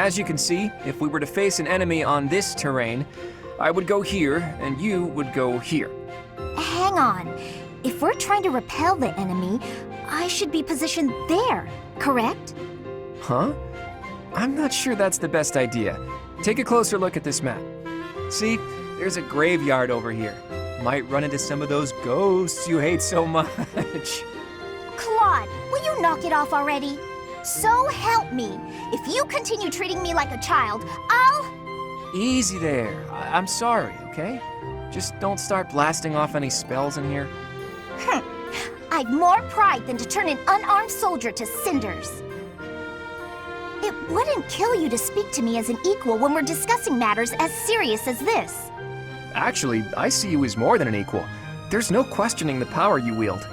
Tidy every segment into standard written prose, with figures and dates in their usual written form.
As you can see, if we were to face an enemy on this terrain, I would go here, and you would go here. Hang on. If we're trying to repel the enemy, I should be positioned there, correct? Huh? I'm not sure that's the best idea. Take a closer look at this map. See, there's a graveyard over here. Might run into some of those ghosts you hate so much. Claude, will you knock it off already? So help me. If you continue treating me like a child, I'll... Easy there. I'm sorry, okay? Just don't start blasting off any spells in here. I've more pride than to turn an unarmed soldier to cinders. It wouldn't kill you to speak to me as an equal when we're discussing matters as serious as this. Actually, I see you as more than an equal. There's no questioning the power you wield.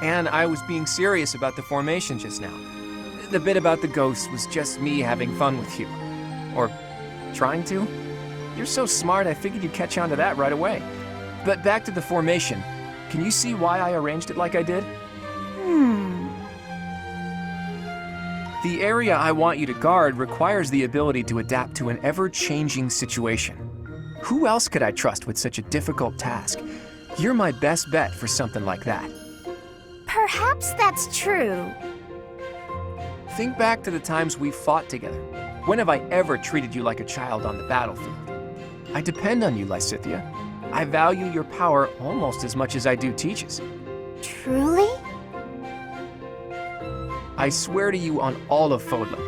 And I was being serious about the formation just now. The bit about the ghosts was just me having fun with you. Or trying to. You're so smart, I figured you'd catch on to that right away. But back to the formation. Can you see why I arranged it like I did? The area I want you to guard requires the ability to adapt to an ever-changing situation. Who else could I trust with such a difficult task? You're my best bet for something like that. Perhaps that's true. Think back to the times we fought together. When have I ever treated you like a child on the battlefield? I depend on you, Lysithea. I value your power almost as much as I do Teach's. Truly? I swear to you on all of Fodlan,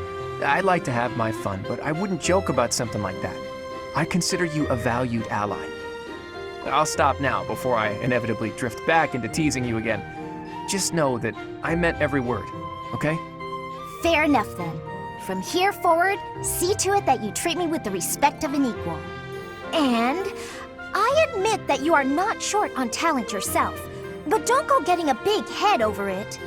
I like to have my fun, but I wouldn't joke about something like that. I consider you a valued ally. I'll stop now before I inevitably drift back into teasing you again. Just know that I meant every word, okay? Fair enough then. From here forward, see to it that you treat me with the respect of an equal. And I admit that you are not short on talent yourself, but don't go getting a big head over it.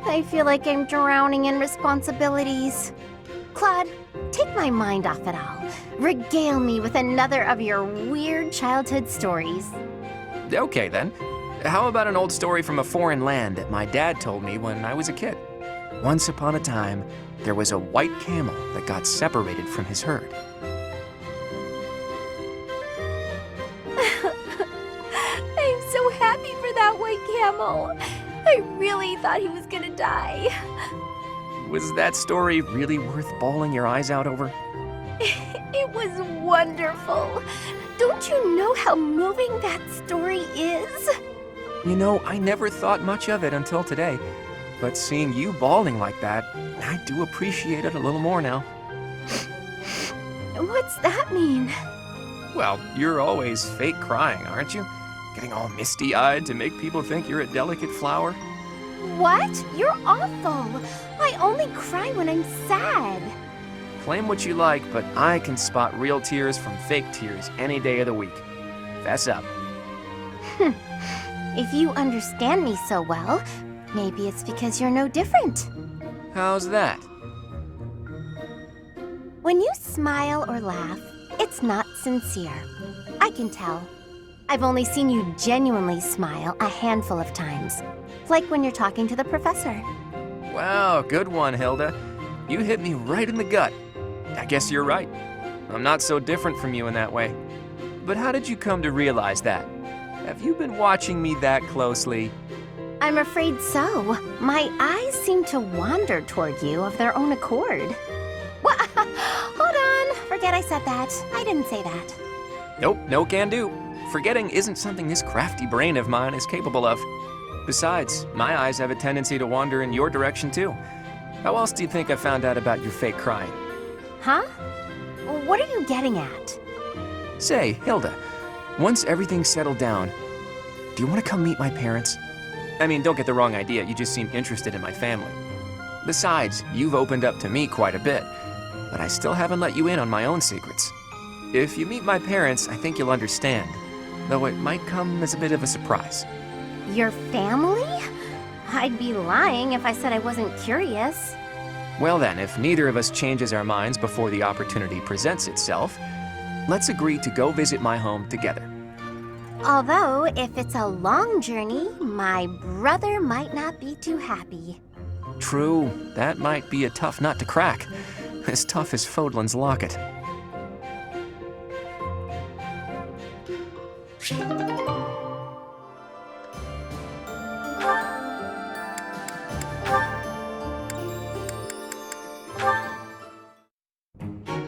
I feel like I'm drowning in responsibilities. Claude, take my mind off it all. Regale me with another of your weird childhood stories. Okay then. How about an old story from a foreign land that my dad told me when I was a kid? Once upon a time, there was a white camel that got separated from his herd. I'm so happy for that white camel. I really thought he was gonna die. Was that story really worth bawling your eyes out over? It was wonderful. Don't you know how moving that story is? You know, I never thought much of it until today. But seeing you bawling like that, I do appreciate it a little more now. What's that mean? Well, you're always fake crying, aren't you? Getting all misty-eyed to make people think you're a delicate flower? What? You're awful. I only cry when I'm sad. Claim what you like, but I can spot real tears from fake tears any day of the week. Fess up. If you understand me so well, maybe it's because you're no different. How's that? When you smile or laugh, it's not sincere. I can tell. I've only seen you genuinely smile a handful of times. Like when you're talking to the professor. Wow, good one, Hilda. You hit me right in the gut. I guess you're right. I'm not so different from you in that way. But how did you come to realize that? Have you been watching me that closely? I'm afraid so. My eyes seem to wander toward you of their own accord. What? Hold on. Forget I said that. I didn't say that. Nope, no can do. Forgetting isn't something this crafty brain of mine is capable of. Besides, my eyes have a tendency to wander in your direction too. How else do you think I found out about your fake crying? Huh? What are you getting at? Say, Hilda, once everything's settled down, do you want to come meet my parents? I mean, don't get the wrong idea, you just seem interested in my family. Besides, you've opened up to me quite a bit, but I still haven't let you in on my own secrets. If you meet my parents, I think you'll understand, though it might come as a bit of a surprise. Your family? I'd be lying if I said I wasn't curious. Well then, if neither of us changes our minds before the opportunity presents itself, let's agree to go visit my home together. Although, if it's a long journey, my brother might not be too happy. True, that might be a tough nut to crack. As tough as Fodlan's locket.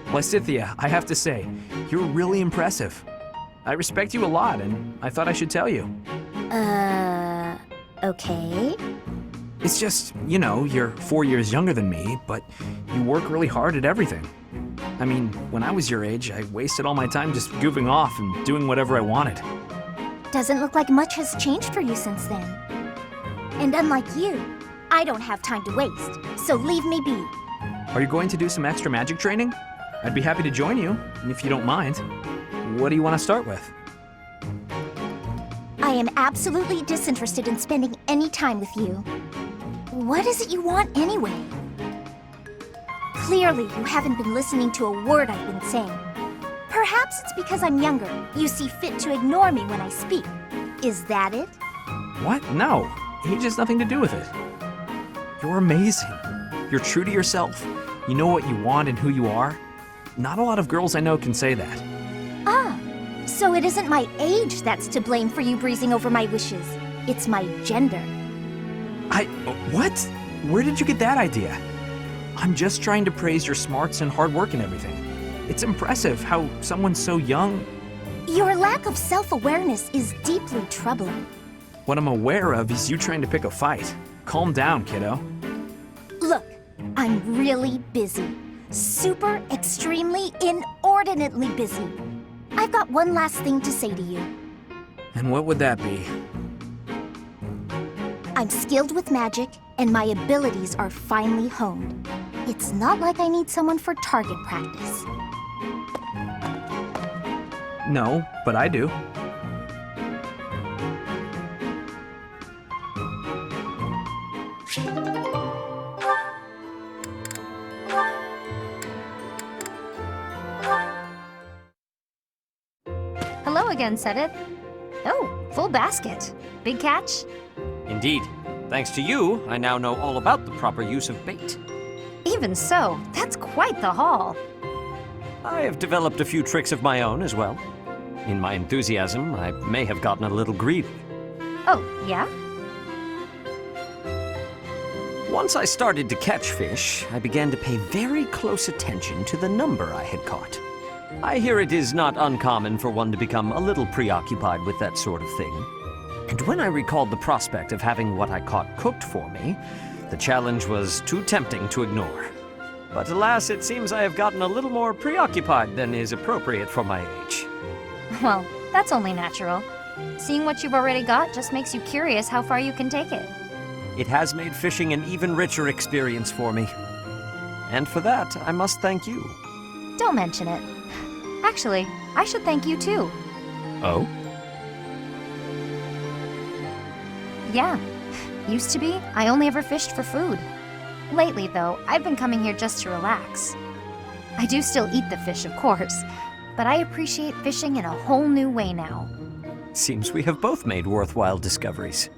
Lysithea, I have to say, you're really impressive. I respect you a lot, and I thought I should tell you. Okay. It's just, you know, you're 4 years younger than me, but you work really hard at everything. I mean, when I was your age, I wasted all my time just goofing off and doing whatever I wanted. Doesn't look like much has changed for you since then. And unlike you, I don't have time to waste, so leave me be. Are you going to do some extra magic training? I'd be happy to join you, if you don't mind. What do you want to start with? I am absolutely disinterested in spending any time with you. What is it you want anyway? Clearly, you haven't been listening to a word I've been saying. Perhaps it's because I'm younger. You see fit to ignore me when I speak. Is that it? What? No. Age has nothing to do with it. You're amazing. You're true to yourself. You know what you want and who you are. Not a lot of girls I know can say that. Ah, so it isn't my age that's to blame for you breezing over my wishes. It's my gender. What? Where did you get that idea? I'm just trying to praise your smarts and hard work and everything. It's impressive how someone so young... Your lack of self-awareness is deeply troubling. What I'm aware of is you trying to pick a fight. Calm down, kiddo. Look, I'm really busy. Super, extremely, inordinately busy. I've got one last thing to say to you. And what would that be? I'm skilled with magic, and my abilities are finely honed. It's not like I need someone for target practice. No, but I do. Hello again, Sedith. Oh, full basket. Big catch? Indeed. Thanks to you, I now know all about the proper use of bait. Even so, that's quite the haul. I have developed a few tricks of my own as well. In my enthusiasm, I may have gotten a little greedy. Oh, yeah? Once I started to catch fish, I began to pay very close attention to the number I had caught. I hear it is not uncommon for one to become a little preoccupied with that sort of thing. And when I recalled the prospect of having what I caught cooked for me, the challenge was too tempting to ignore. But alas, it seems I have gotten a little more preoccupied than is appropriate for my age. Well, that's only natural. Seeing what you've already got just makes you curious how far you can take it. It has made fishing an even richer experience for me. And for that, I must thank you. Don't mention it. Actually, I should thank you too. Oh? Yeah. Used to be, I only ever fished for food. Lately, though, I've been coming here just to relax. I do still eat the fish, of course, but I appreciate fishing in a whole new way now. Seems we have both made worthwhile discoveries.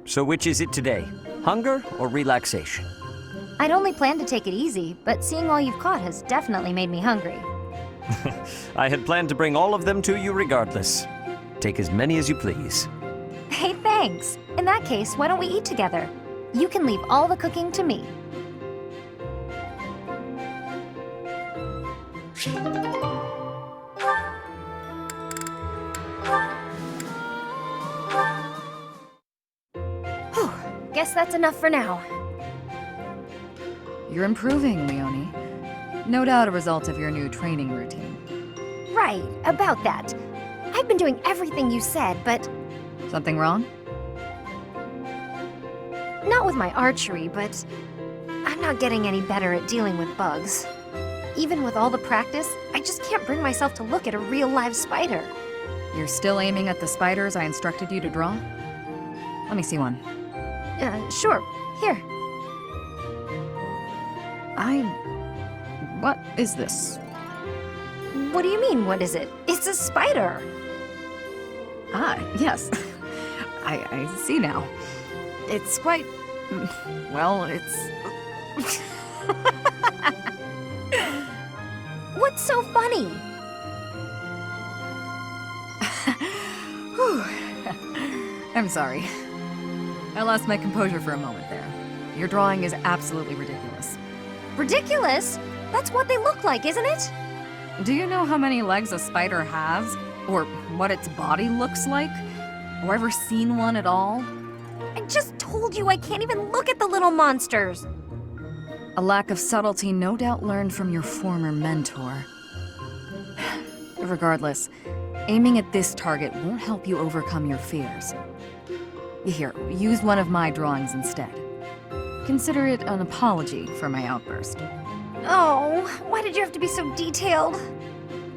So which is it today? Hunger or relaxation? I'd only planned to take it easy, but seeing all you've caught has definitely made me hungry. I had planned to bring all of them to you regardless. Take as many as you please. Hey, thanks! In that case, why don't we eat together? You can leave all the cooking to me. Whew, guess that's enough for now. You're improving, Leonie. No doubt a result of your new training routine. Right, about that. I've been doing everything you said, but Something wrong? not with my archery, but I'm not getting any better at dealing with bugs. Even with all the practice, I just can't bring myself to look at a real live spider. You're still aiming at the spiders I instructed you to draw? Let me see one. Sure. Here. What is this? What do you mean, what is it? It's a spider! Ah, yes. I see now. It's quite... well, it's... What's so funny? Whew. I'm sorry. I lost my composure for a moment there. Your drawing is absolutely ridiculous. Ridiculous? That's what they look like, isn't it? Do you know how many legs a spider has? Or what its body looks like? Or ever seen one at all? I just told you I can't even look at the little monsters. A lack of subtlety no doubt learned from your former mentor. Regardless, aiming at this target won't help you overcome your fears. Here, use one of my drawings instead. Consider it an apology for my outburst. Oh, why did you have to be so detailed?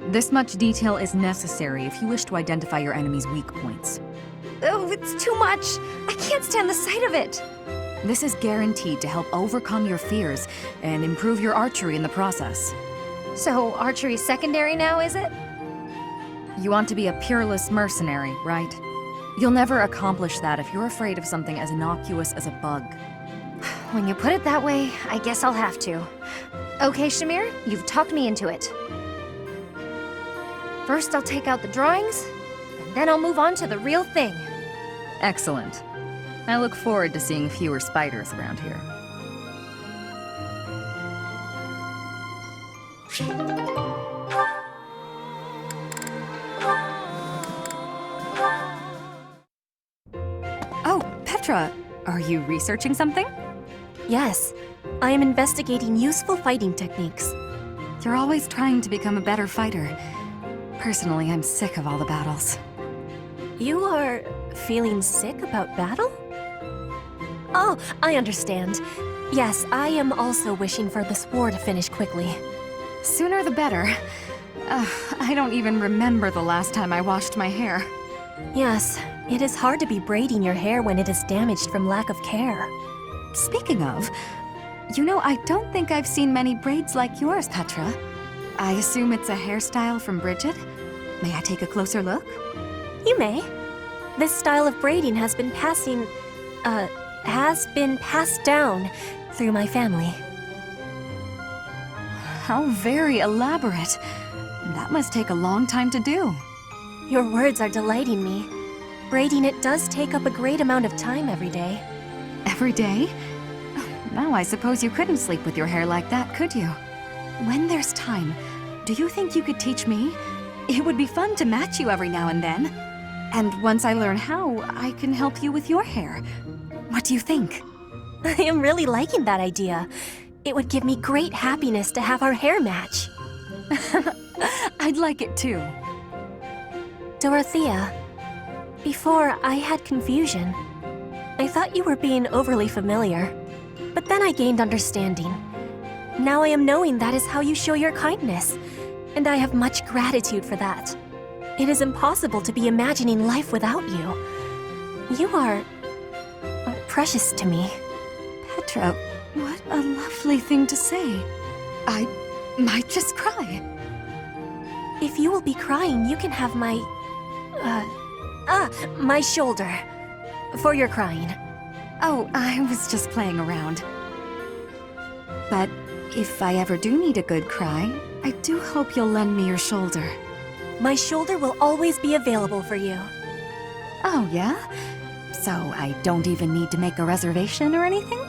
This much detail is necessary if you wish to identify your enemy's weak points. Oh, it's too much. I can't stand the sight of it. This is guaranteed to help overcome your fears and improve your archery in the process. So, archery's secondary now, is it? You want to be a peerless mercenary, right? You'll never accomplish that if you're afraid of something as innocuous as a bug. When you put it that way, I guess I'll have to. Okay, Shamir, you've talked me into it. First, I'll take out the drawings, and then I'll move on to the real thing. Excellent. I look forward to seeing fewer spiders around here. Oh, Petra, are you researching something? Yes, I am investigating useful fighting techniques. You're always trying to become a better fighter. Personally, I'm sick of all the battles. You are feeling sick about battle? Oh, I understand. Yes, I am also wishing for this war to finish quickly. Sooner the better. I don't even remember the last time I washed my hair. Yes, it is hard to be braiding your hair when it is damaged from lack of care. Speaking of, you know, I don't think I've seen many braids like yours, Petra. I assume it's a hairstyle from Bridget? May I take a closer look? You may. This style of braiding has been passed down through my family. How very elaborate. That must take a long time to do. Your words are delighting me. Braiding it does take up a great amount of time every day. Every day? Now I suppose you couldn't sleep with your hair like that, could you? When there's time, do you think you could teach me? It would be fun to match you every now and then. And once I learn how, I can help you with your hair. What do you think? I am really liking that idea. It would give me great happiness to have our hair match. I'd like it too. Dorothea, before I had confusion. I thought you were being overly familiar, but then I gained understanding. Now I am knowing that is how you show your kindness, and I have much gratitude for that. It is impossible to be imagining life without you. You are precious to me. Petra, what a lovely thing to say. I might just cry. If you will be crying, you can have my shoulder. For your crying. Oh, I was just playing around. But if I ever do need a good cry, I do hope you'll lend me your shoulder. My shoulder will always be available for you. Oh, yeah? So I don't even need to make a reservation or anything?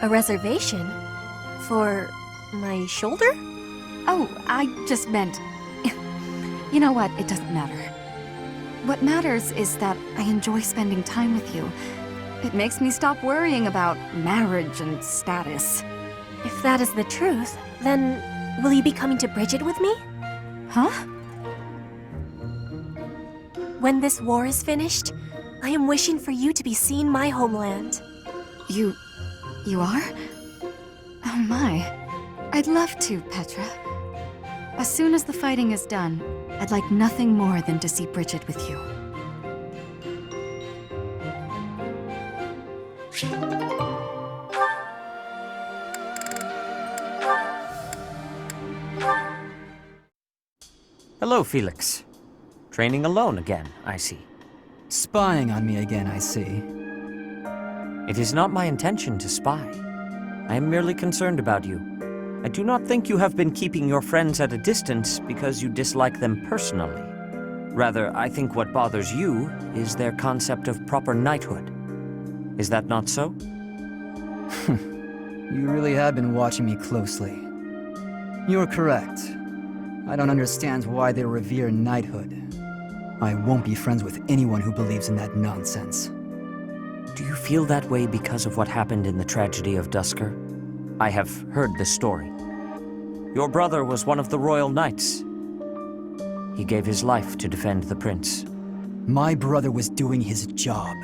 A reservation? For my shoulder? Oh, I just meant... You know what? It doesn't matter. What matters is that I enjoy spending time with you. It makes me stop worrying about marriage and status. If that is the truth, then will you be coming to Bridget with me? Huh? When this war is finished, I am wishing for you to be seeing my homeland. You are? Oh my. I'd love to, Petra. As soon as the fighting is done, I'd like nothing more than to see Bridget with you. Hello, Felix. Training alone again, I see. Spying on me again, I see. It is not my intention to spy. I am merely concerned about you. I do not think you have been keeping your friends at a distance because you dislike them personally. Rather, I think what bothers you is their concept of proper knighthood. Is that not so? You really have been watching me closely. You're correct. I don't understand why they revere knighthood. I won't be friends with anyone who believes in that nonsense. Do you feel that way because of what happened in the tragedy of Dusker? I have heard the story. Your brother was one of the royal knights. He gave his life to defend the prince. My brother was doing his job.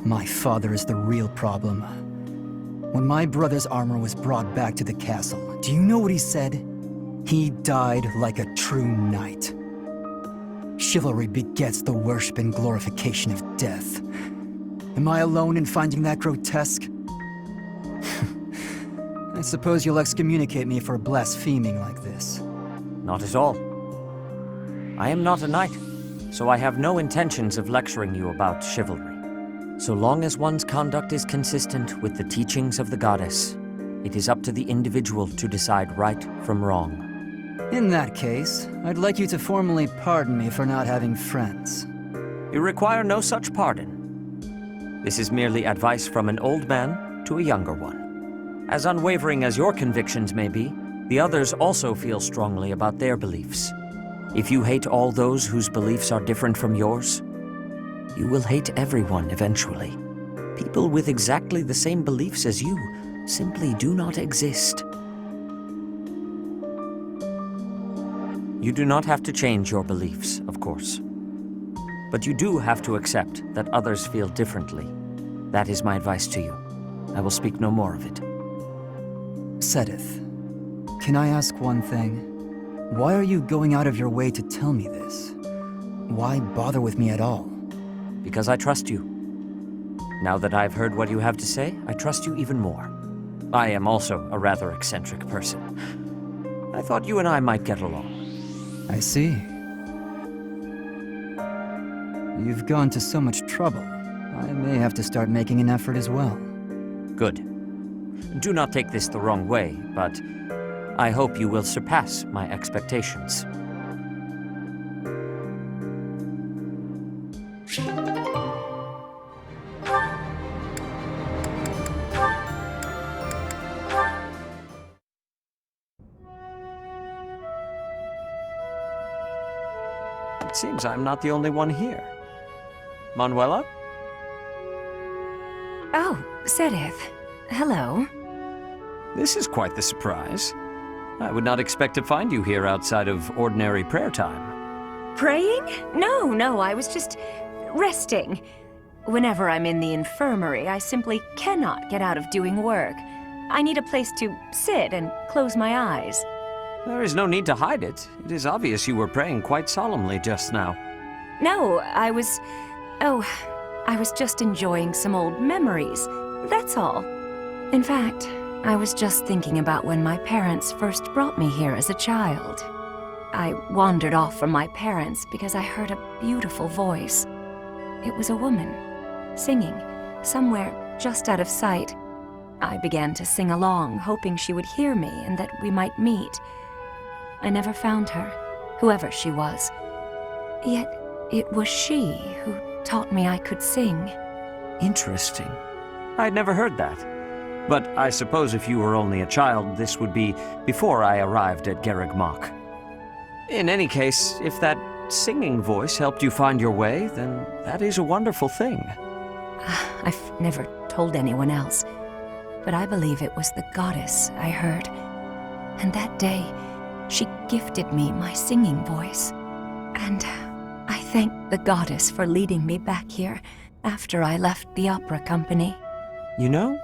My father is the real problem. When my brother's armor was brought back to the castle, do you know what he said? He died like a true knight. Chivalry begets the worship and glorification of death. Am I alone in finding that grotesque? I suppose you'll excommunicate me for blaspheming like this. Not at all. I am not a knight, so I have no intentions of lecturing you about chivalry. So long as one's conduct is consistent with the teachings of the goddess, it is up to the individual to decide right from wrong. In that case, I'd like you to formally pardon me for not having friends. You require no such pardon. This is merely advice from an old man to a younger one. As unwavering as your convictions may be, the others also feel strongly about their beliefs. If you hate all those whose beliefs are different from yours, you will hate everyone eventually. People with exactly the same beliefs as you simply do not exist. You do not have to change your beliefs, of course. But you do have to accept that others feel differently. That is my advice to you. I will speak no more of it. Sedith, can I ask one thing? Why are you going out of your way to tell me this? Why bother with me at all? Because I trust you. Now that I've heard what you have to say, I trust you even more. I am also a rather eccentric person. I thought you and I might get along. I see. You've gone to so much trouble. I may have to start making an effort as well. Good. Do not take this the wrong way, but I hope you will surpass my expectations. It seems I'm not the only one here. Manuela? Oh, Sedith. Hello. This is quite the surprise. I would not expect to find you here outside of ordinary prayer time. Praying? No, I was just resting. Whenever I'm in the infirmary, I simply cannot get out of doing work. I need a place to sit and close my eyes. There is no need to hide it. It is obvious you were praying quite solemnly just now. No, I was just enjoying some old memories. That's all. In fact, I was just thinking about when my parents first brought me here as a child. I wandered off from my parents because I heard a beautiful voice. It was a woman, singing, somewhere just out of sight. I began to sing along, hoping she would hear me and that we might meet. I never found her, whoever she was. Yet, it was she who taught me I could sing. Interesting. I'd never heard that. But I suppose if you were only a child, this would be before I arrived at Garreg Mach. In any case, if that singing voice helped you find your way, then that is a wonderful thing. I've never told anyone else, but I believe it was the goddess I heard. And that day, she gifted me my singing voice. And I thank the goddess for leading me back here after I left the opera company. You know,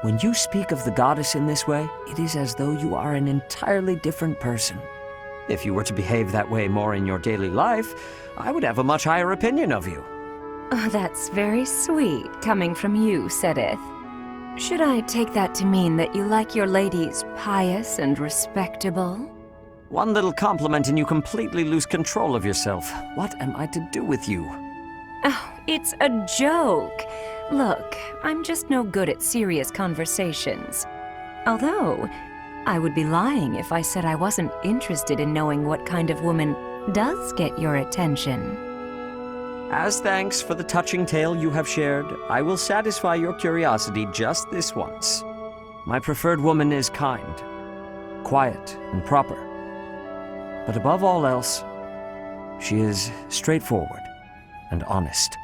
when you speak of the goddess in this way, it is as though you are an entirely different person. If you were to behave that way more in your daily life, I would have a much higher opinion of you. Oh, that's very sweet, coming from you, Sedith. Should I take that to mean that you like your ladies pious and respectable? One little compliment and you completely lose control of yourself. What am I to do with you? Oh, it's a joke. Look, I'm just no good at serious conversations. Although, I would be lying if I said I wasn't interested in knowing what kind of woman does get your attention. As thanks for the touching tale you have shared, I will satisfy your curiosity just this once. My preferred woman is kind, quiet, and proper. But above all else, she is straightforward and honest.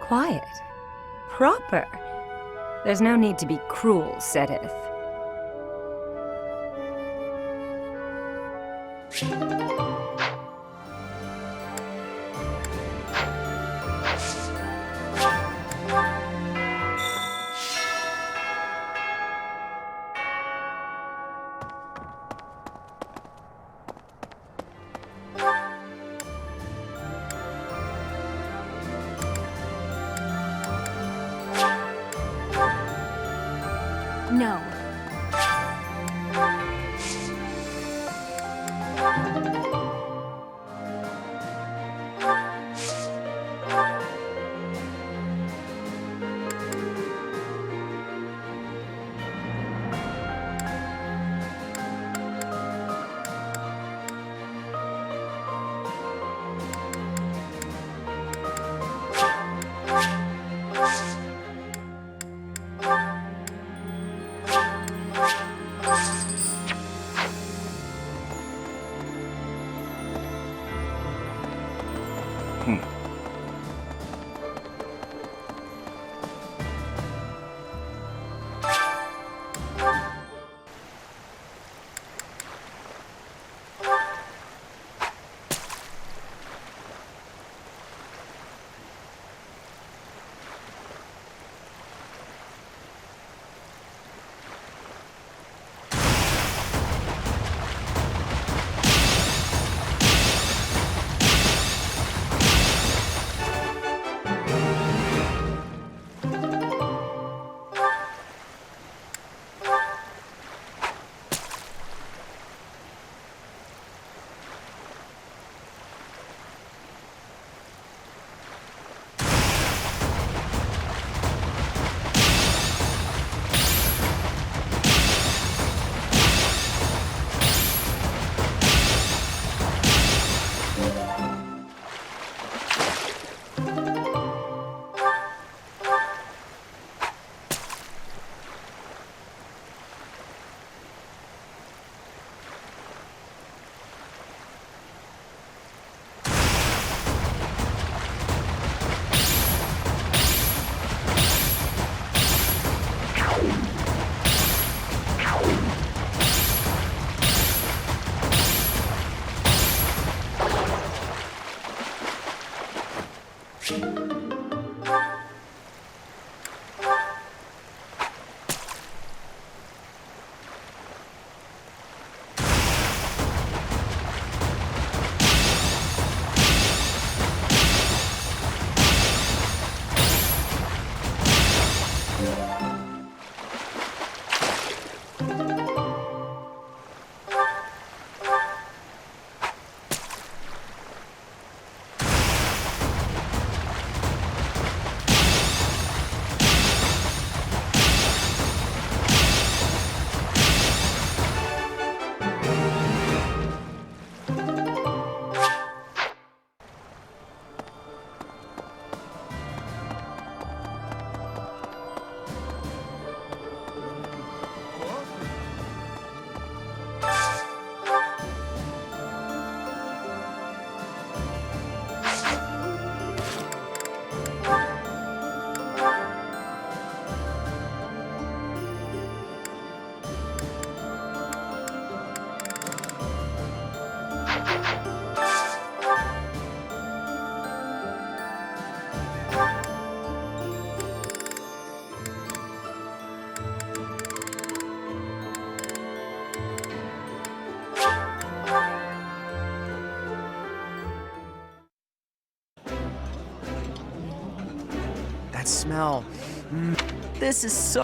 Quiet. Proper. There's no need to be cruel, Sedith. No. That smell. This is so...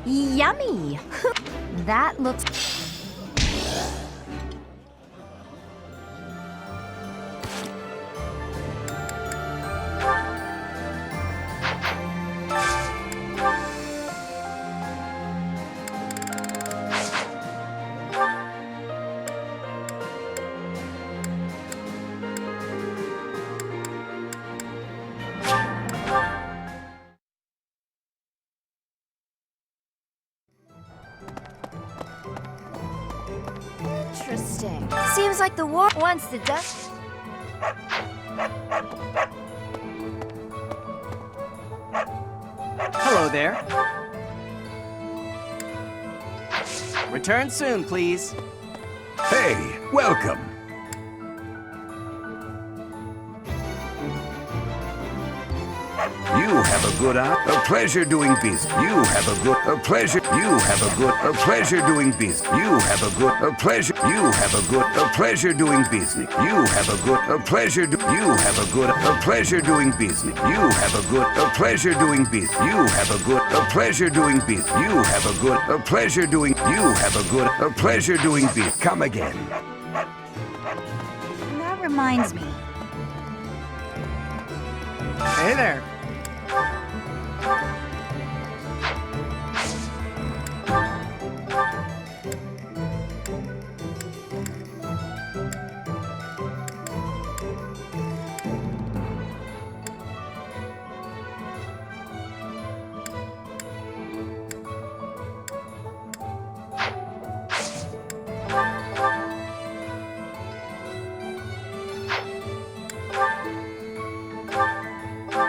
Yummy! That looks... Interesting. Seems like the war. Once the dust... Hello there. Return soon, please. Hey, welcome. You have a good eye. A pleasure doing business. You have a good. A pleasure. You have a good. A pleasure doing business. You have a good. A pleasure. You have a good. A pleasure doing business. You have a good. A pleasure. You have a good. A pleasure doing business. You have a good. A pleasure doing business. You have a good. A pleasure doing business. You have a good. A pleasure doing. You have a good. A pleasure doing business. Come again. That reminds me. Hey there.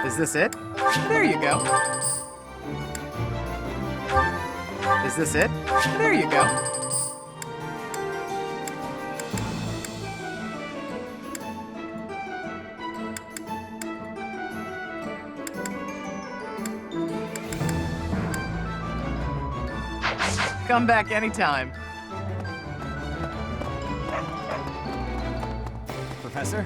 Is this it? There you go. Is this it? There you go. Come back anytime. Professor?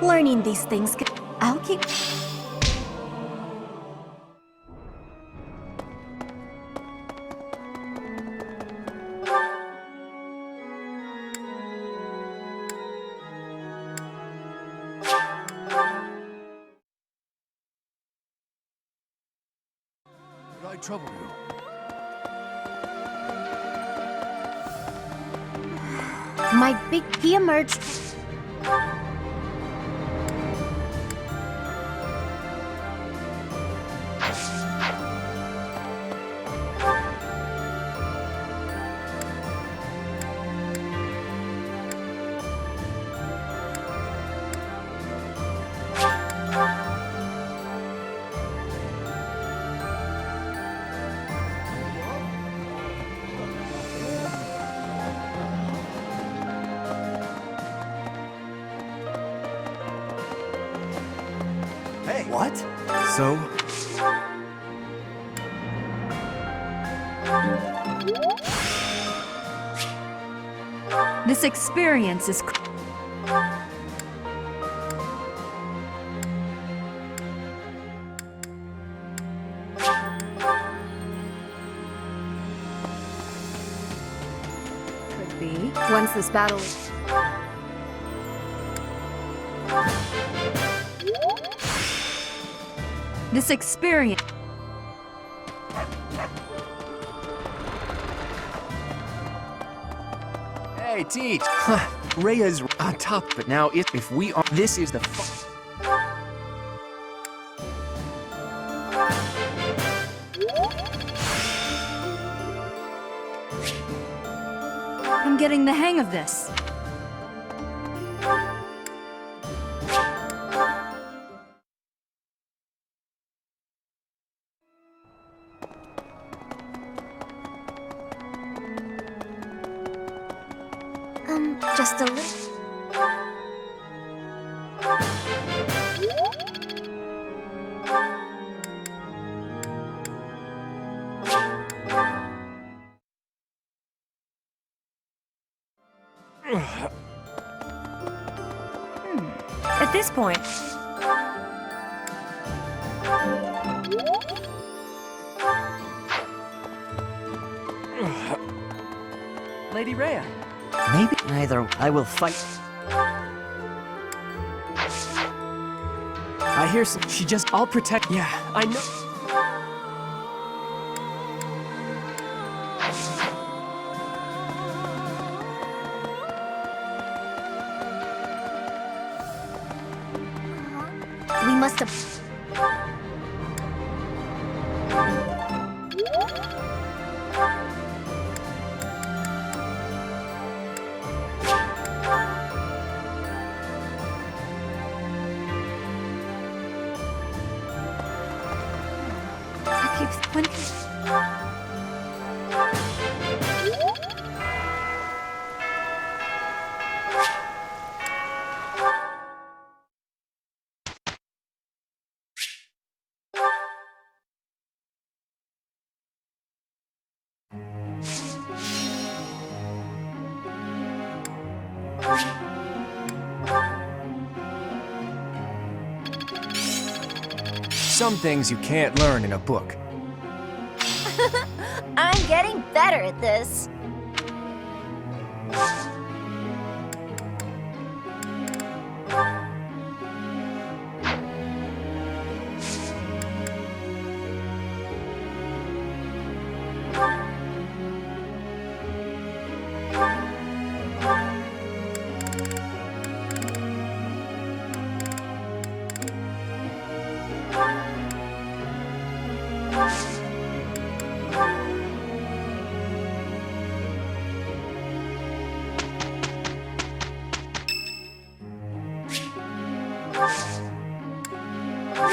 Learning these things. I'll keep... Did I trouble you? My big he emerged. Hey. What? So, This experience is... Once this battle... This experience... Hey, Teach! Rhea's on top, but now if we are... This is the I'm getting the hang of this. Just a little... At this point, Lady Rhea. Maybe either I will fight. I hear some... She just... I'll protect... Yeah, I know... We must have... When... Some things you can't learn in a book. I'm getting better at this.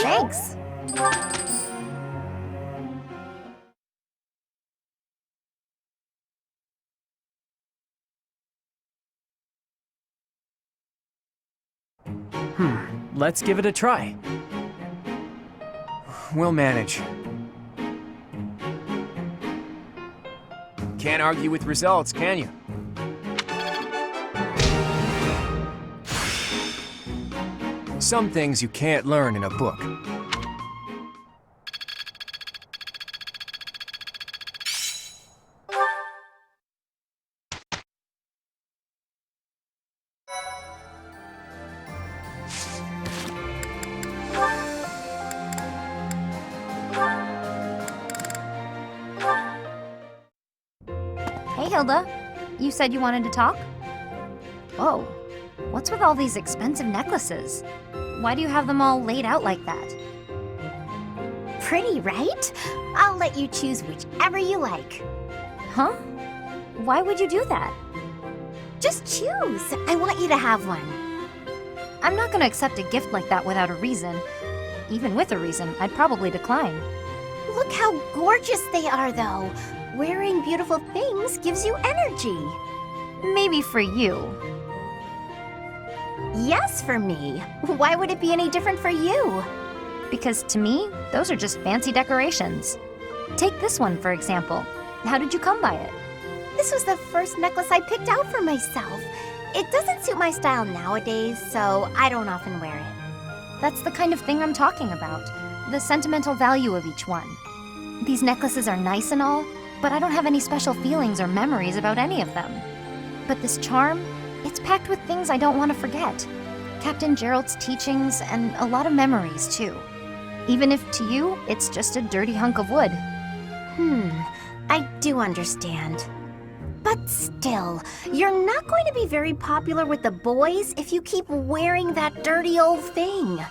Thanks. Let's give it a try. We'll manage. Can't argue with results, can you? Some things you can't learn in a book. Hey, Hilda. You said you wanted to talk? Whoa. What's with all these expensive necklaces? Why do you have them all laid out like that? Pretty, right? I'll let you choose whichever you like. Huh? Why would you do that? Just choose. I want you to have one. I'm not gonna accept a gift like that without a reason. Even with a reason, I'd probably decline. Look how gorgeous they are, though. Wearing beautiful things gives you energy. Maybe for you. Yes, for me. Why would it be any different for you? Because to me, those are just fancy decorations. Take this one, for example. How did you come by it? This was the first necklace I picked out for myself. It doesn't suit my style nowadays, so I don't often wear it. That's the kind of thing I'm talking about. The sentimental value of each one. These necklaces are nice and all, but I don't have any special feelings or memories about any of them. But this charm, it's packed with things I don't want to forget. Captain Gerald's teachings and a lot of memories, too. Even if to you, it's just a dirty hunk of wood. I do understand. But still, you're not going to be very popular with the boys if you keep wearing that dirty old thing.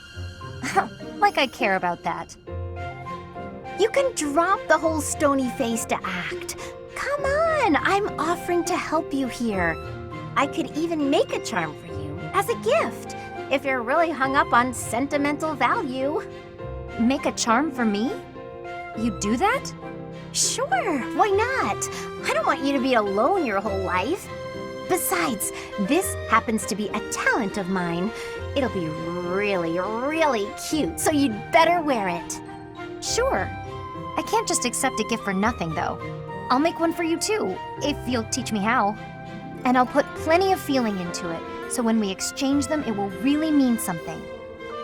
Like I care about that. You can drop the whole stony-faced act. Come on, I'm offering to help you here. I could even make a charm for you as a gift, if you're really hung up on sentimental value. Make a charm for me? You do that? Sure, why not? I don't want you to be alone your whole life. Besides, this happens to be a talent of mine. It'll be really, really cute, so you'd better wear it. Sure. I can't just accept a gift for nothing, though. I'll make one for you, too, if you'll teach me how. And I'll put plenty of feeling into it, so when we exchange them, it will really mean something.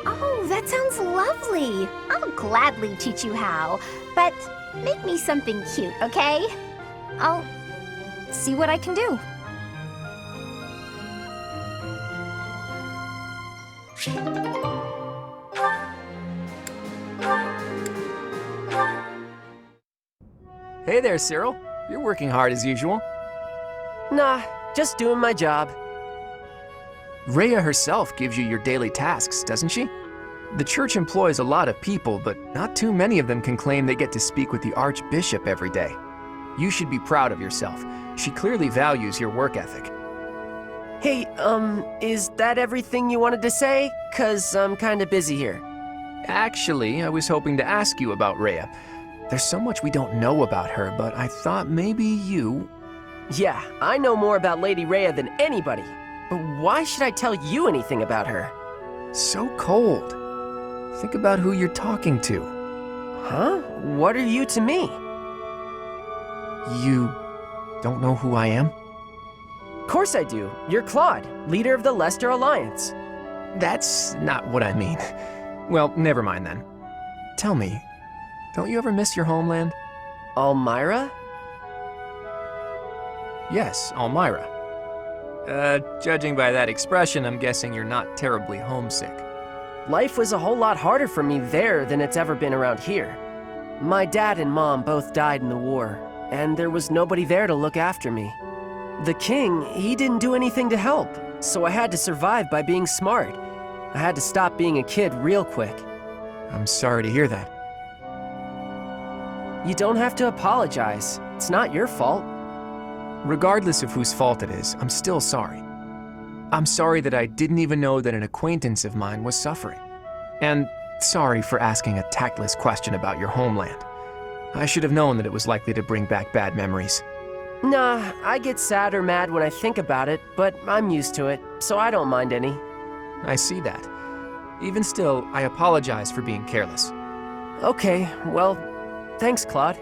Oh, that sounds lovely. I'll gladly teach you how, but make me something cute, okay? I'll see what I can do. Hey there, Cyril. You're working hard as usual. Nah, just doing my job. Rhea herself gives you your daily tasks, doesn't she? The church employs a lot of people, but not too many of them can claim they get to speak with the Archbishop every day. You should be proud of yourself. She clearly values your work ethic. Hey, is that everything you wanted to say? 'Cause I'm kinda busy here. Actually, I was hoping to ask you about Rhea. There's so much we don't know about her, but I thought maybe you... Yeah, I know more about Lady Rhea than anybody. But why should I tell you anything about her? So cold. Think about who you're talking to. Huh? What are you to me? You don't know who I am? Of course I do. You're Claude, leader of the Lester Alliance. That's not what I mean. Well, never mind then. Tell me, don't you ever miss your homeland? Almyra? Yes, Almyra. Judging by that expression, I'm guessing you're not terribly homesick. Life was a whole lot harder for me there than it's ever been around here. My dad and mom both died in the war, and there was nobody there to look after me. The king, he didn't do anything to help, so I had to survive by being smart. I had to stop being a kid real quick. I'm sorry to hear that. You don't have to apologize. It's not your fault. Regardless of whose fault it is, I'm still sorry. I'm sorry that I didn't even know that an acquaintance of mine was suffering. And sorry for asking a tactless question about your homeland. I should have known that it was likely to bring back bad memories. Nah, I get sad or mad when I think about it, but I'm used to it, so I don't mind any. I see that. Even still, I apologize for being careless. Okay, well, thanks, Claude.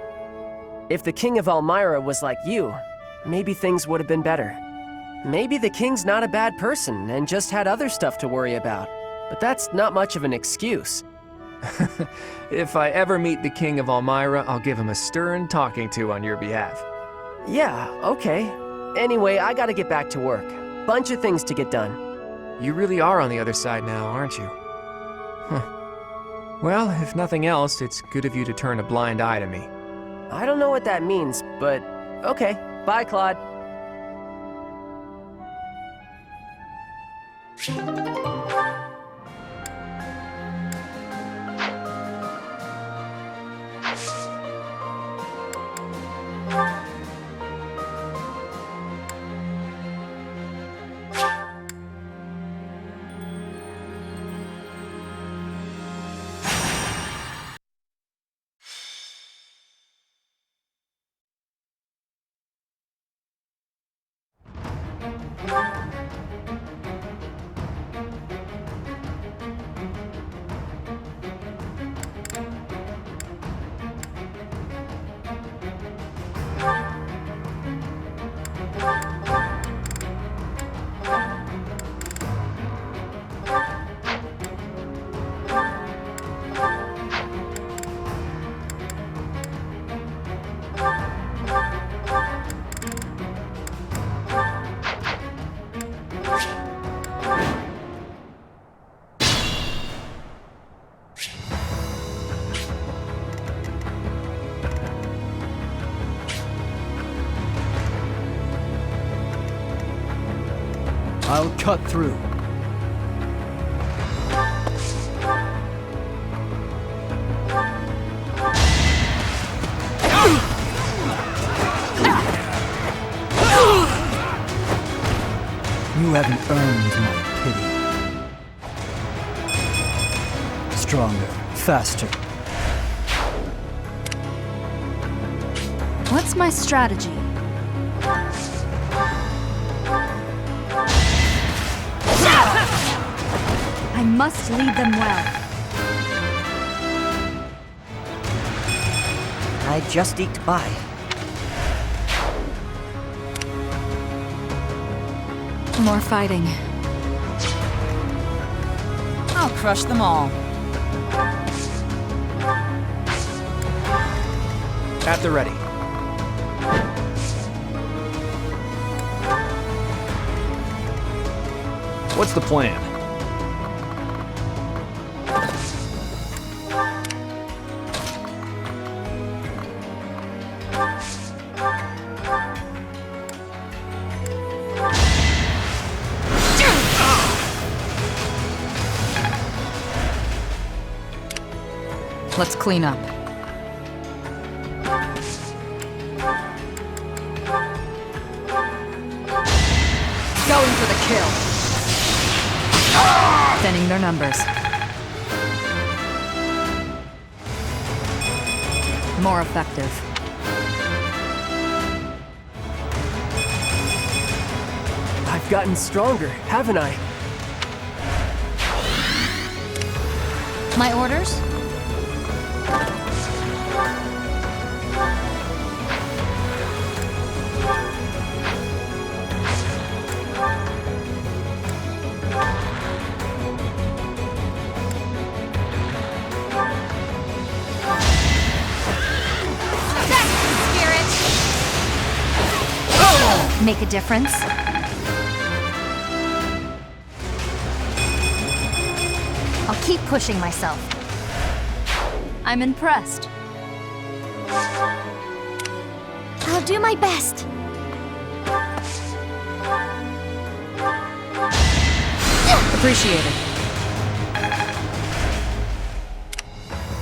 If the King of Almyra was like you, maybe things would have been better. Maybe the king's not a bad person and just had other stuff to worry about. But that's not much of an excuse. If I ever meet the King of Almyra, I'll give him a stern talking to on your behalf. Yeah, okay. Anyway, I gotta get back to work. Bunch of things to get done. You really are on the other side now, aren't you? Huh. Well, if nothing else, it's good of you to turn a blind eye to me. I don't know what that means, but okay. Bye, Claude. I'll cut through. You haven't earned my pity. Stronger, faster. What's my strategy? I must lead them well. I just eked by. More fighting. I'll crush them all. At the ready. What's the plan? Let's clean up. Going for the kill. Thinning their numbers. More effective. I've gotten stronger, haven't I? My orders? Make a difference? I'll keep pushing myself. I'm impressed. I'll do my best. Appreciate it.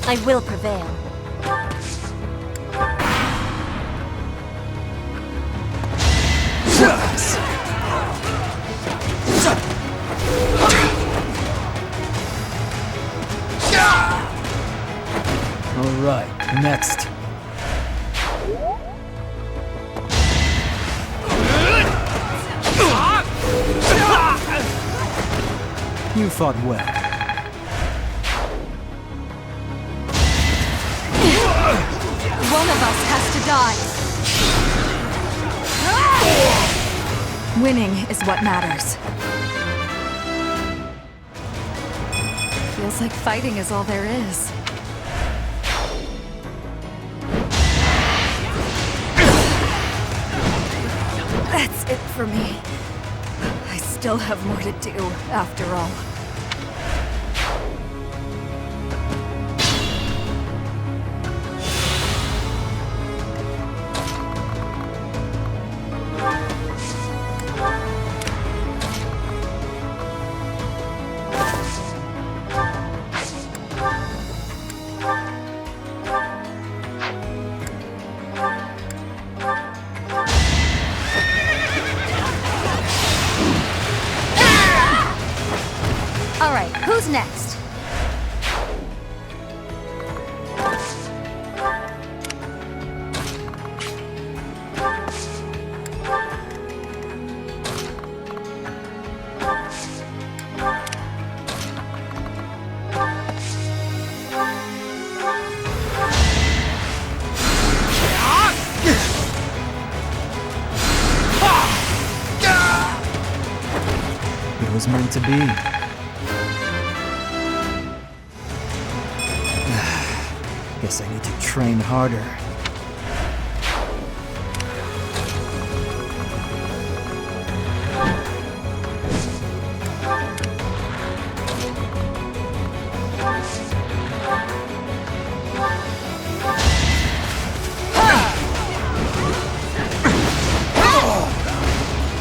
I will prevail. All right, next. You fought well. One of us has to die. Winning is what matters. Feels like fighting is all there is. That's it for me. I still have more to do, after all. All right, who's next? It was meant to be. Guess I need to train harder.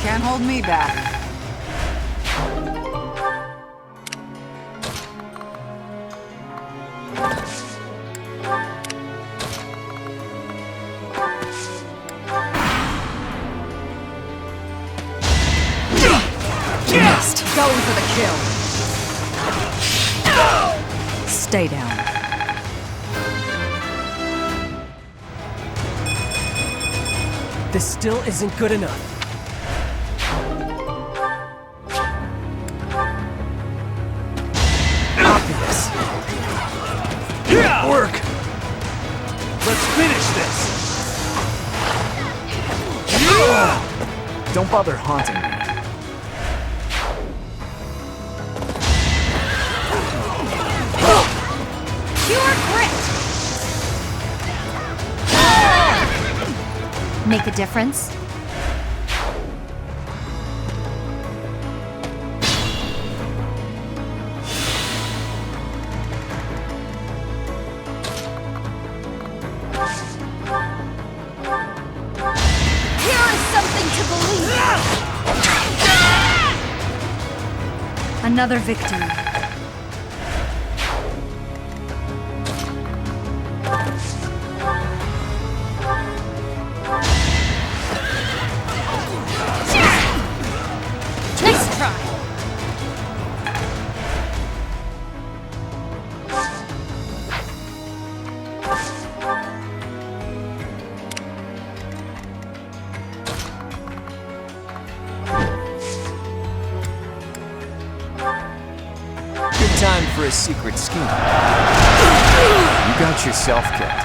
Can't hold me back. kill. Stay down. This still isn't good enough. Copy this. Work! Let's finish this! Don't bother haunting me. Pure grit! Make a difference? Here is something to believe in! Another victory. Nice try. Good time for a secret scheme. You got yourself killed.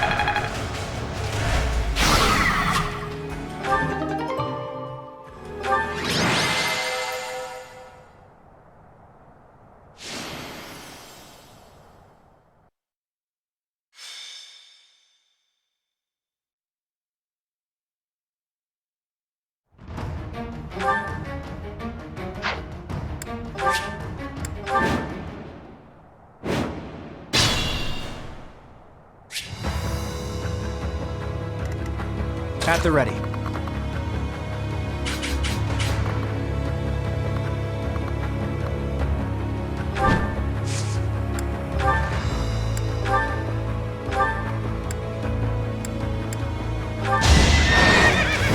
At the ready.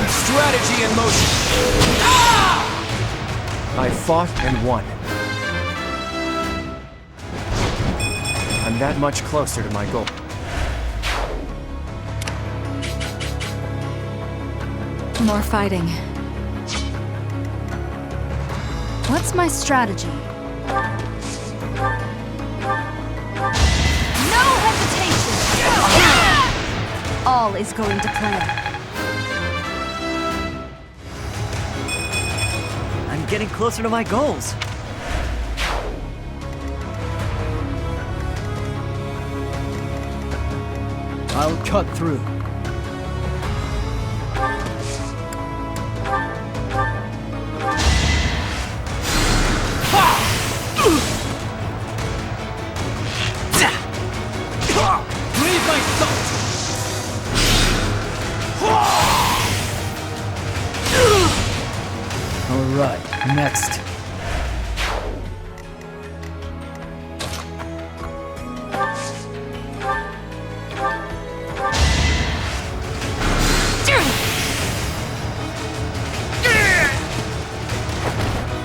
Strategy in motion. I fought and won. I'm that much closer to my goal. More fighting. What's my strategy? No hesitation! All is going to plan. I'm getting closer to my goals. I'll cut through. Leave my thoughts! All right, next.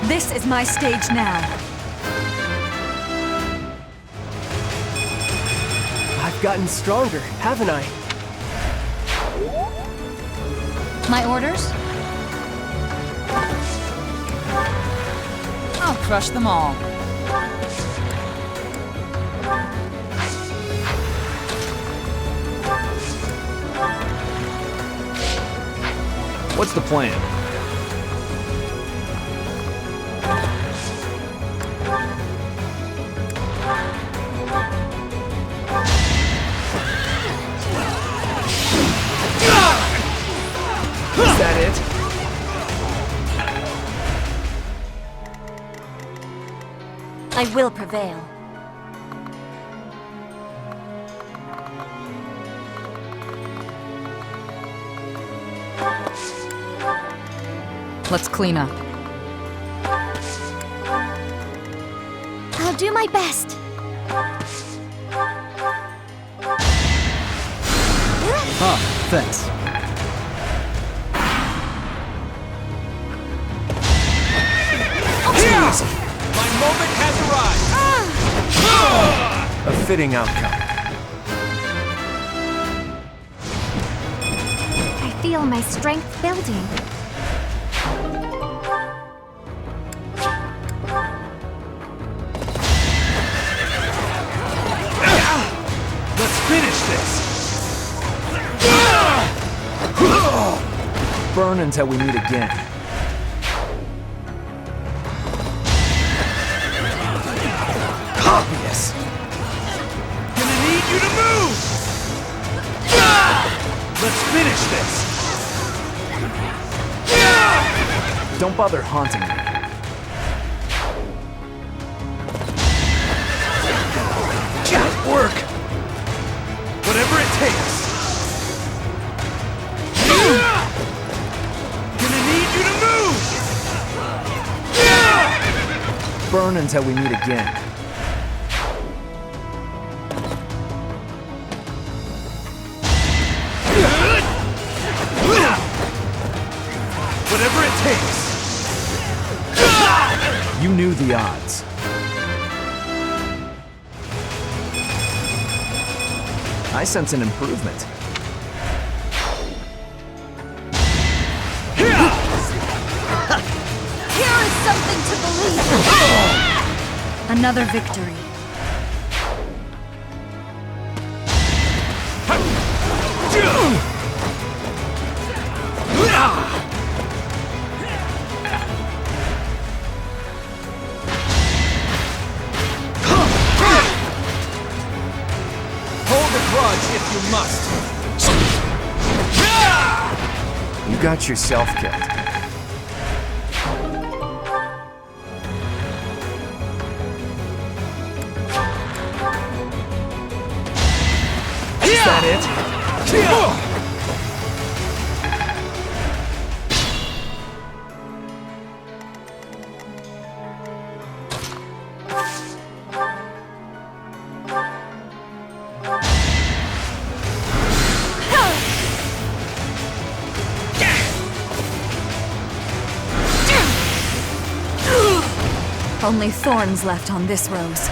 This is my stage now. I've gotten stronger, haven't I? My orders? I'll crush them all. What's the plan? Is that it? I will prevail. Let's clean up. I'll do my best. Ah, thanks. My moment fitting outcome. I feel my strength building. Let's finish this! Burn until we meet again. Obvious. Gonna need you to move! Let's finish this! Don't bother haunting me. Gotta work! Whatever it takes! Gonna need you to move! Burn until we meet again. Whatever it takes! You knew the odds. I sense an improvement. Here is something to believe in. Another victory. Hold the grudge if you must. You got yourself killed. Is that it? Only thorns left on this rose.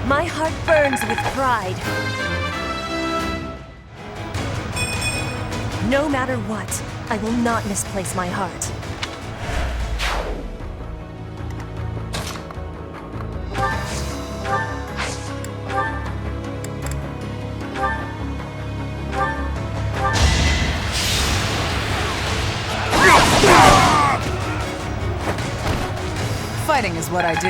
My heart burns with pride. No matter what, I will not misplace my heart. Fighting is what I do.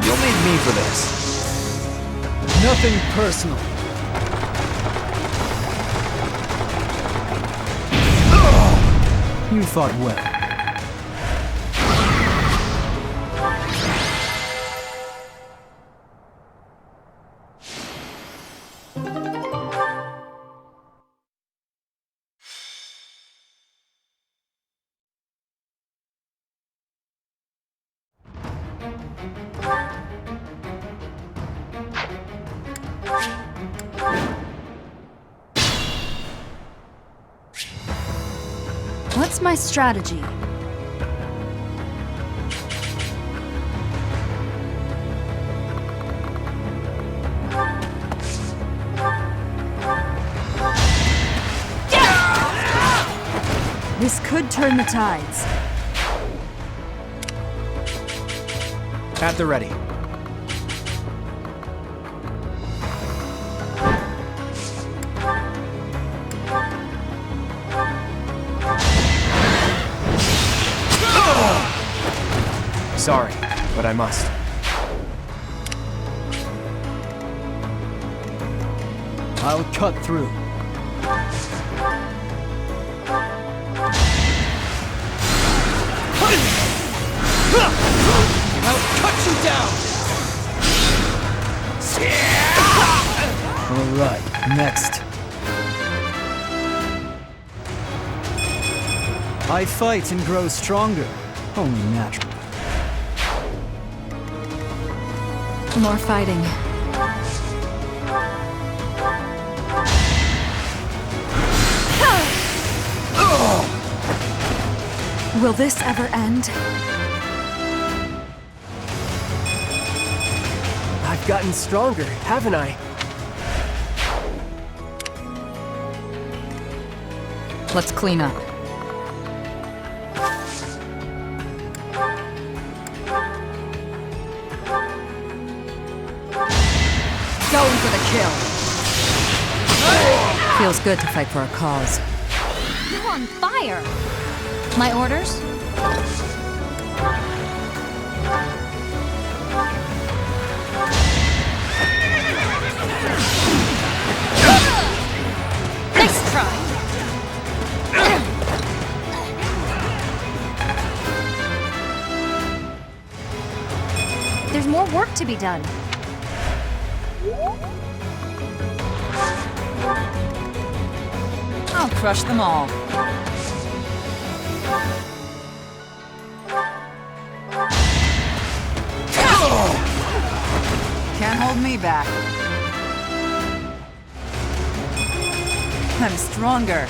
You'll need me for this. Nothing personal. You fought well. What's my strategy? This could turn the tides. At the ready. Sorry, but I must. I'll cut through. I'll cut you down! Alright, next. I fight and grow stronger. Only natural. More fighting. Will this ever end? I've gotten stronger, haven't I? Let's clean up. Going for the kill. Feels good to fight for a cause. You're on fire! My orders? Nice try! There's more work to be done. I'll crush them all. Can't hold me back. I'm stronger.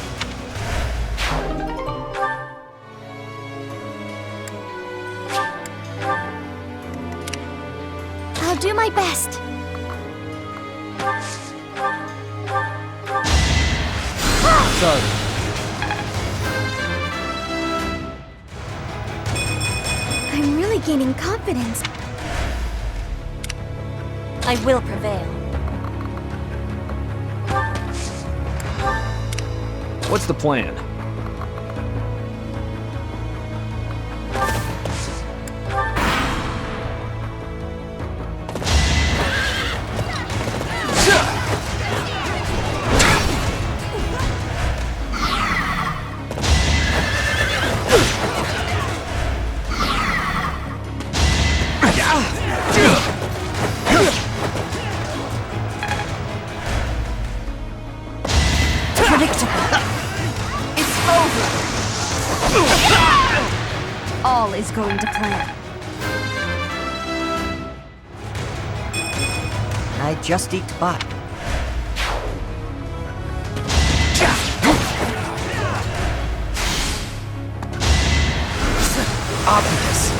I'll do my best. Sorry. I'm really gaining confidence. I will prevail. What's the plan? All is going to plan. I just eat butt. Obvious.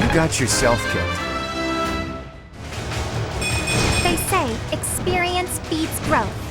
You got yourself killed. They say experience beats growth.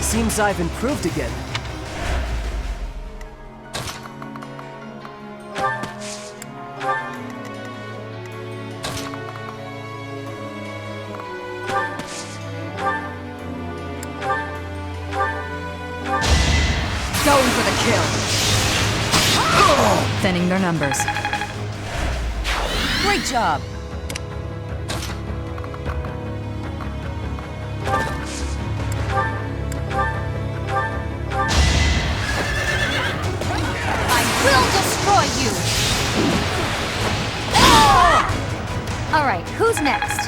Seems I've improved again. Going for the kill. Thinning their numbers. Great job. Will destroy you! All right, who's next?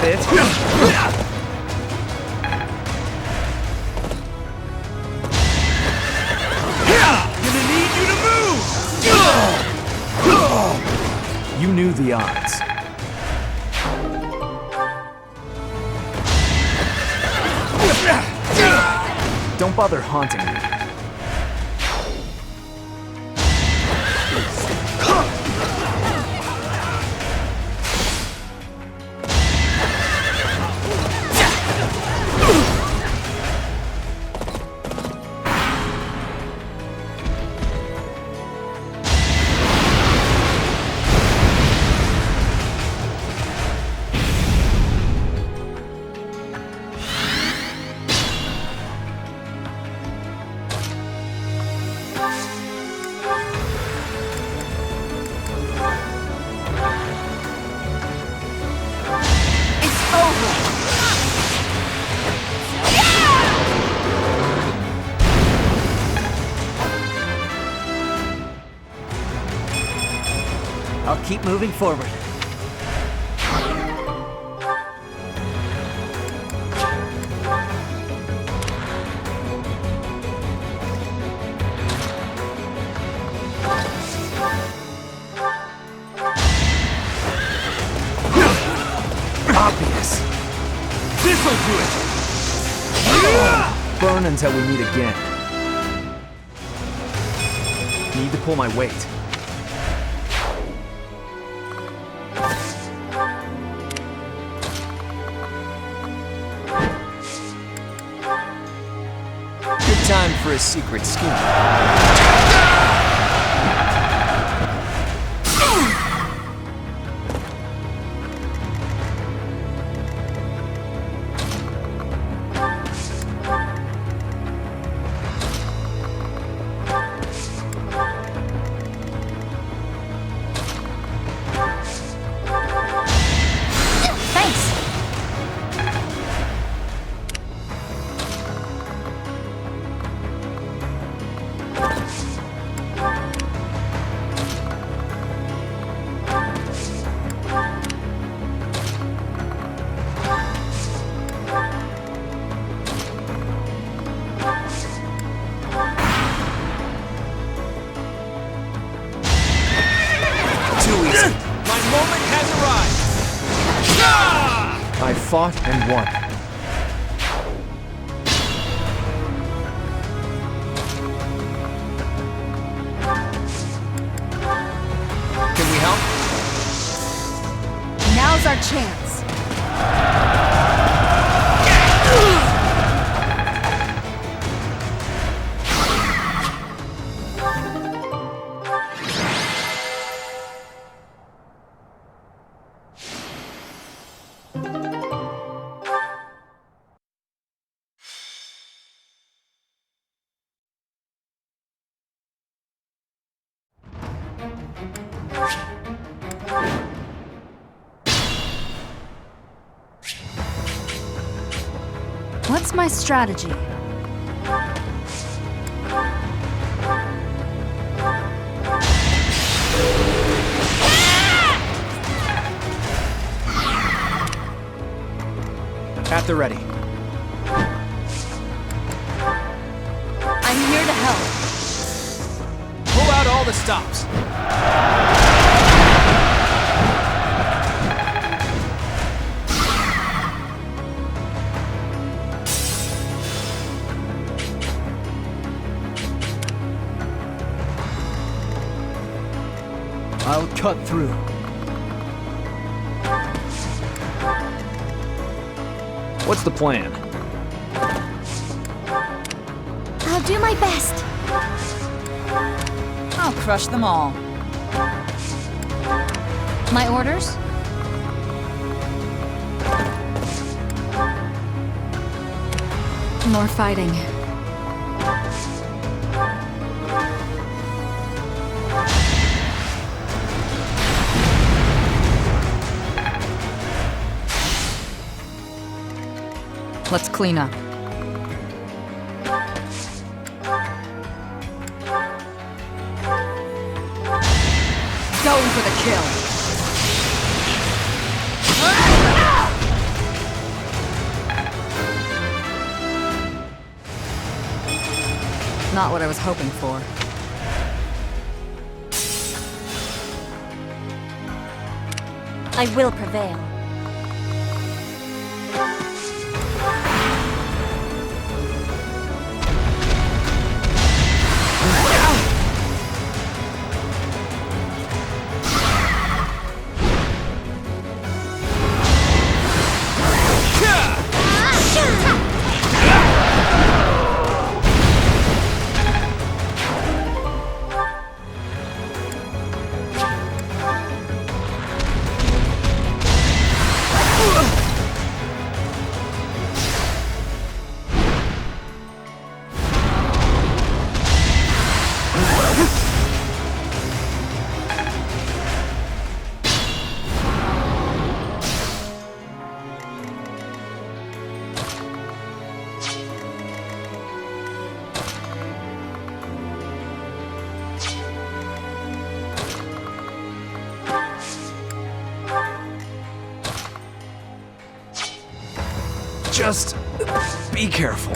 it. Gonna need you to move! You knew the odds. Don't bother haunting me. I'll keep moving forward. Obvious. This'll do it! Burn until we meet again. Need to pull my weight. Good time for a secret scheme. My moment has arrived! I fought and won. Can we help? Now's our chance. What's my strategy? At the ready. I'm here to help. Pull out all the stops. I'll cut through. What's the plan? I'll do my best. I'll crush them all. My orders? More fighting. Let's clean up. Going for the kill. not what I was hoping for. I will prevail. Just be careful.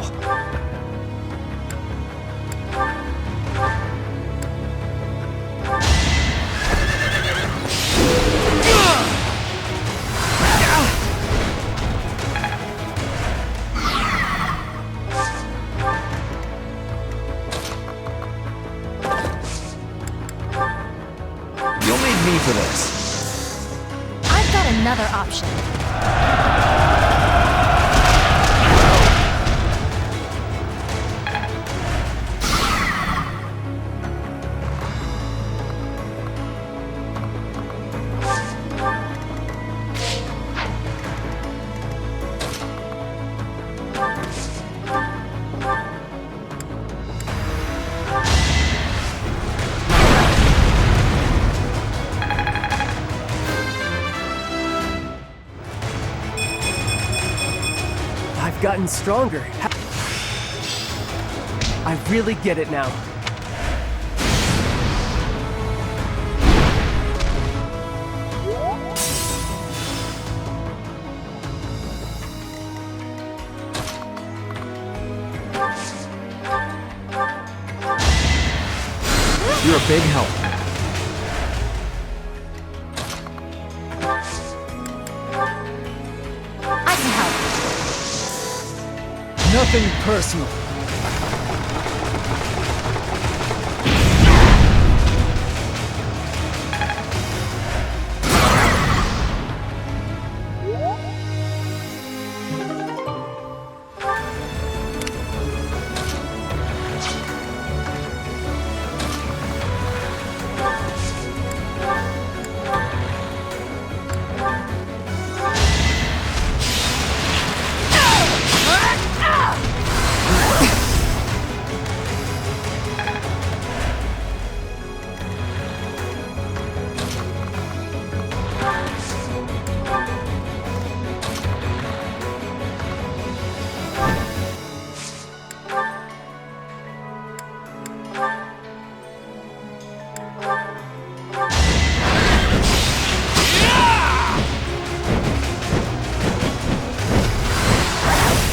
You'll need me for this. I've got another option. I've gotten stronger. I really get it now. You're a big help. I can help. Nothing personal.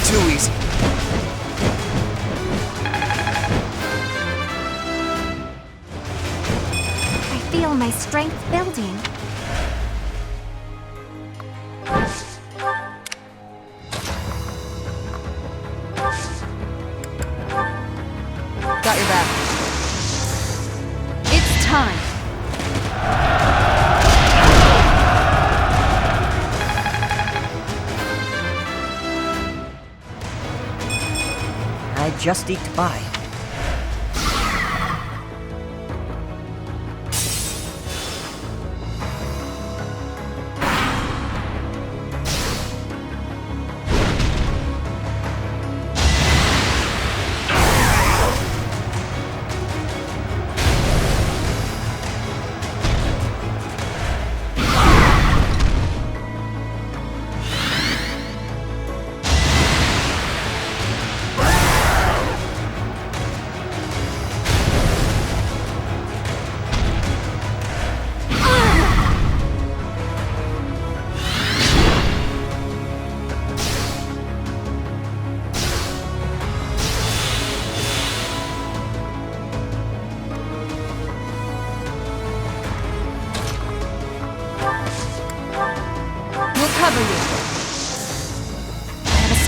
Too easy. I feel my strength building. Got your back. It's time. I just eked by.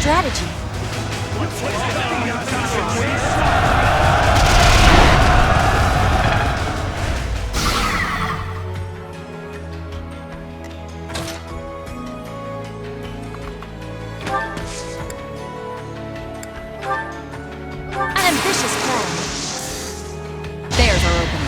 strategy. An ambitious plan. There's our opening.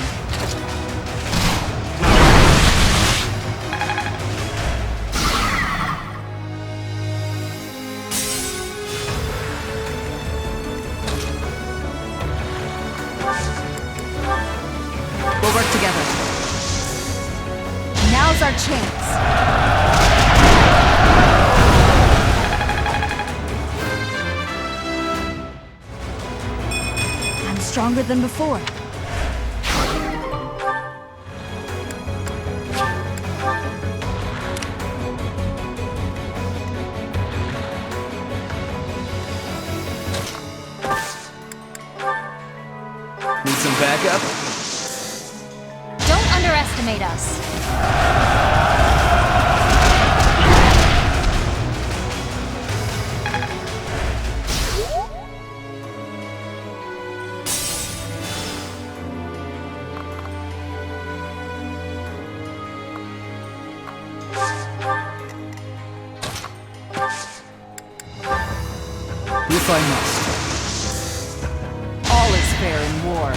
We'll work together. Now's our chance. I'm stronger than before. Need some backup? Don't underestimate us. If I must. All is fair in war.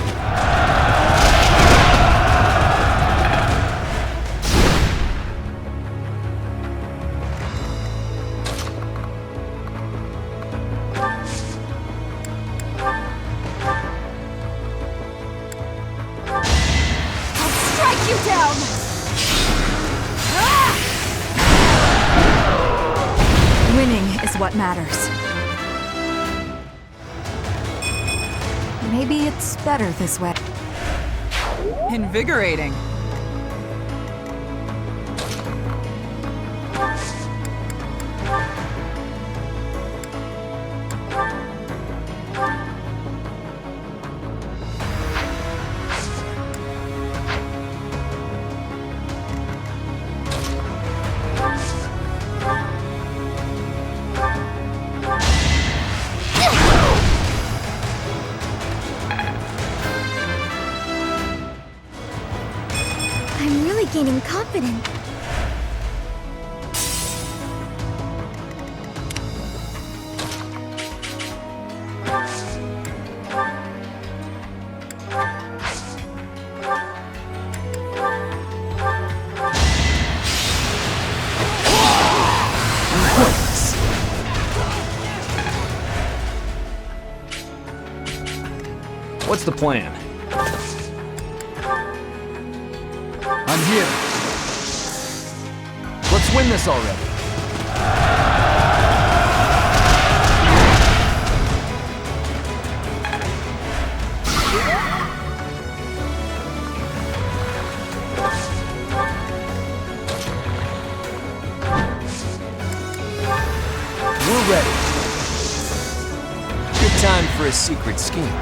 Strike you down! Winning is what matters. Maybe it's better this way. Invigorating. I'm really gaining confidence. What's the plan? I'm here. Let's win this already. We're ready. Good time for a secret scheme.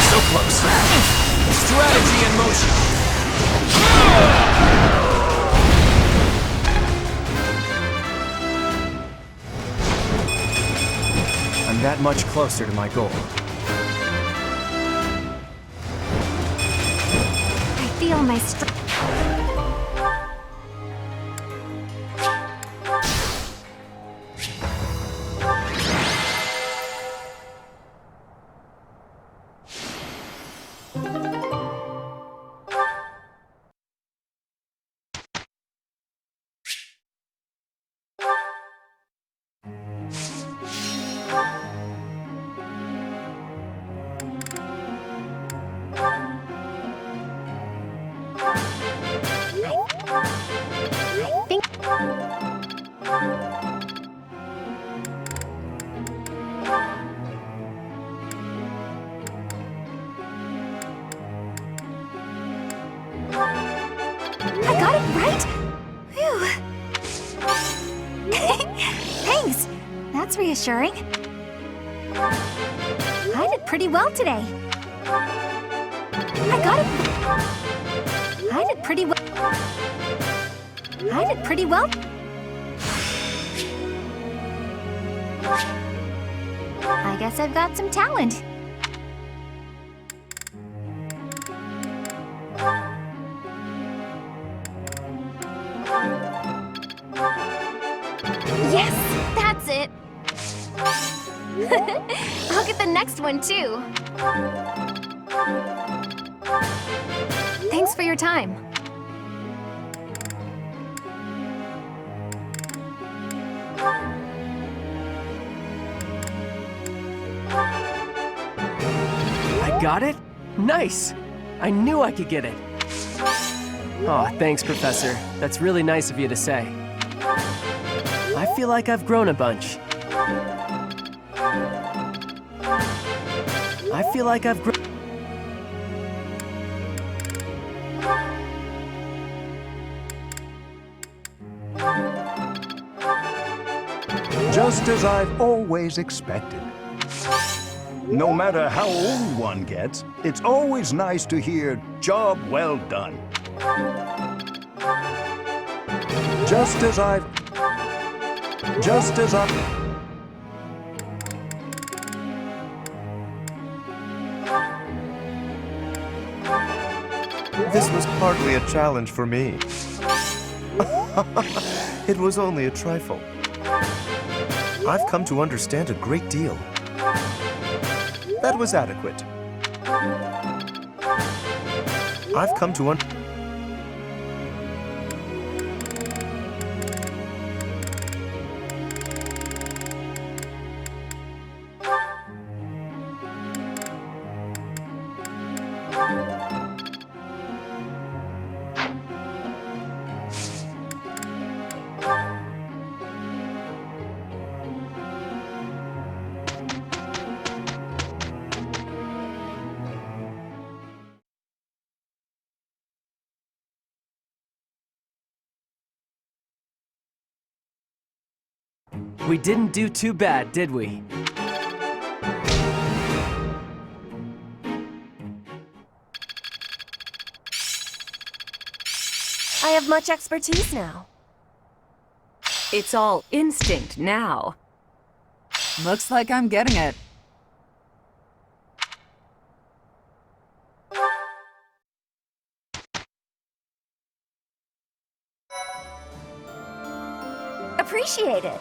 So close. Strategy in motion. I'm that much closer to my goal. I feel my strength. That's reassuring. I did pretty well today. I got it. I did pretty well. I did pretty well. I guess I've got some talent. Yes, that's it. I'll get the next one too. Thanks for your time. I got it? Nice! I knew I could get it. Aw, thanks, Professor. That's really nice of you to say. I feel like I've grown a bunch. I feel like I've grown. Just as I've always expected. No matter how old one gets, it's always nice to hear, "Job well done." Just as I... This was hardly a challenge for me. It was only a trifle. I've come to understand a great deal. That was adequate. I've come to We didn't do too bad, did we? I have much expertise now. It's all instinct now. Looks like I'm getting it. Appreciate it.